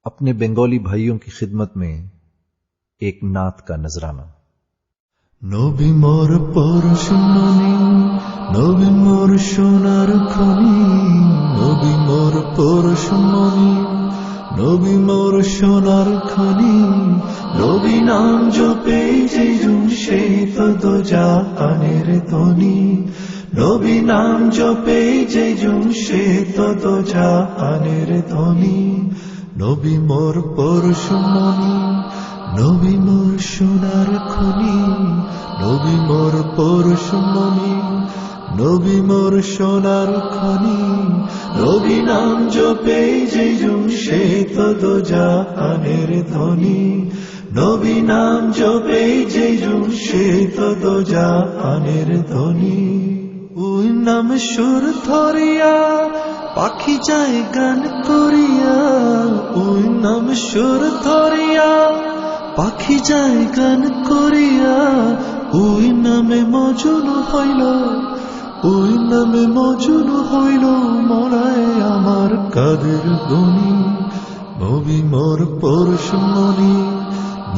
अपने बंगाली भाइयों की खिदमत में एक नात का नजराना। नबी मोर परशुमनी, नबी मोर सोनार खनी, नबी मोर परशुमनी, नबी मोर सोनार खनी, नबी नाम जपे जे जुशे तो জাহানের ধ্বনি, নবী নাম জপে যে জুমশে তো জাহানের ধ্বনি, নবী মোর পরশুমনি, নবী মোর সোনার খনি, নবী মোর পরশুমনি, নবী মোর সোনার খনি, নবী নাম জপে যে জুমশে তো জাহানের ধ্বনি, নবী নাম জপে যে জুমশে তো জাহানের ধ্বনি। ওই নাম সুর ধরিয়া পাখি যায় গান করিয়া, ওই নাম সুর ধরিয়া পাখি যায় গান করিয়া, ওই নামে মজুন হইল, ওই নামে মজুন হইল মরায় আমার কাদের গনি, নবী মোর পরশুমনি,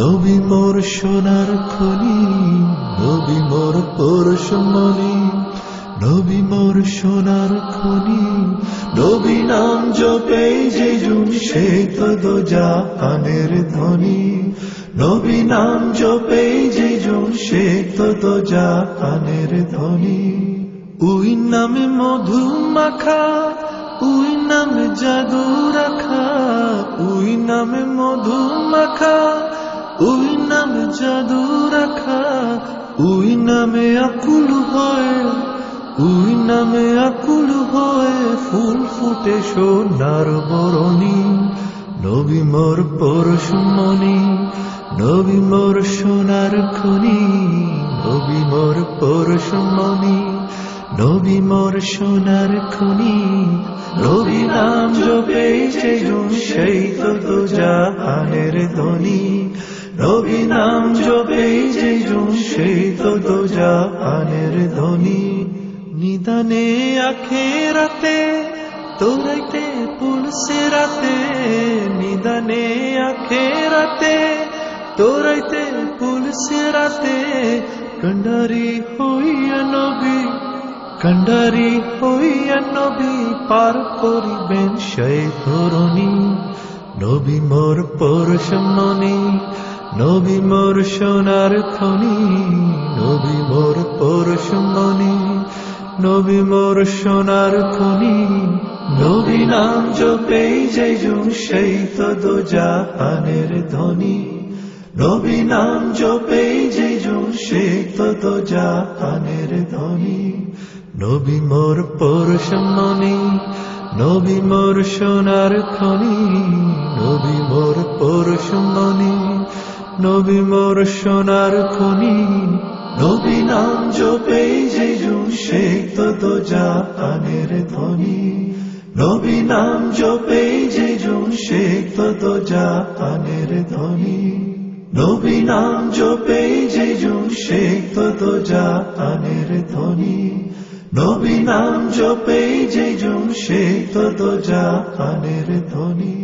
নবী মোর সোনার খনি, নবী মোর পরশুমনি, নবী মোর সোনার খনি, নবী নাম জপে যে জুমশে তো জাহানের ধ্বনি, নবী নাম জপে যে জুমশে তো জাহানের ধ্বনি। ওই নামে মধু মাখা, ওই নামে জাদু রাখা, ওই নামে মধু মাখা, ওই নামে জাদু রাখা, ওই নামে আকুল হয়, ওই নামে আকুল হয় ফুল ফুটে সোনার বরণী, নবী মোর পরশুমনি, নবী মোর সোনার খনি, নবী মোর পরশুমনি, নবী মোর সোনার খনি, নবী নাম জপে যে জুমশে তো জাহানের ধ্বনি, নবী নাম জপে যে জুমশে তো জাহানের ধ্বনি। নিদানে আখেরাতে তোরাইতে পুলসে রাতে, নিদানে আখেরাতে তোরাইতে পুলসে রাতে, কন্ডারি হইয়া নবী, কন্ডারি হইয়া নবী পার করিবেন সেই ধরণী, নবী মোর পরশুমনি, নবী মোর সোনার খনি, নবী মোর পরশুমনি, নবী মোর সোনার খনি, নবী নাম জপে যে জুমশে তো জাহানের ধ্বনি, নবী নাম জপে যে জুমশে তো জাহানের ধ্বনি, নবী মোর পরশুমনি, নবী মোর সোনার খনি, নবী মোর পরশুমনি, নবী মোর সোনার খনি, নবী নাম জপে যে জুমশে তো জাহানের ধ্বনি, নবী নাম জপে যে জুমশে তো জাহানের ধ্বনি, নবী নাম জপে যে জুমশে তো জাহানের ধ্বনি, নবী নাম জপে যে জুমশে তো জাহানের ধ্বনি।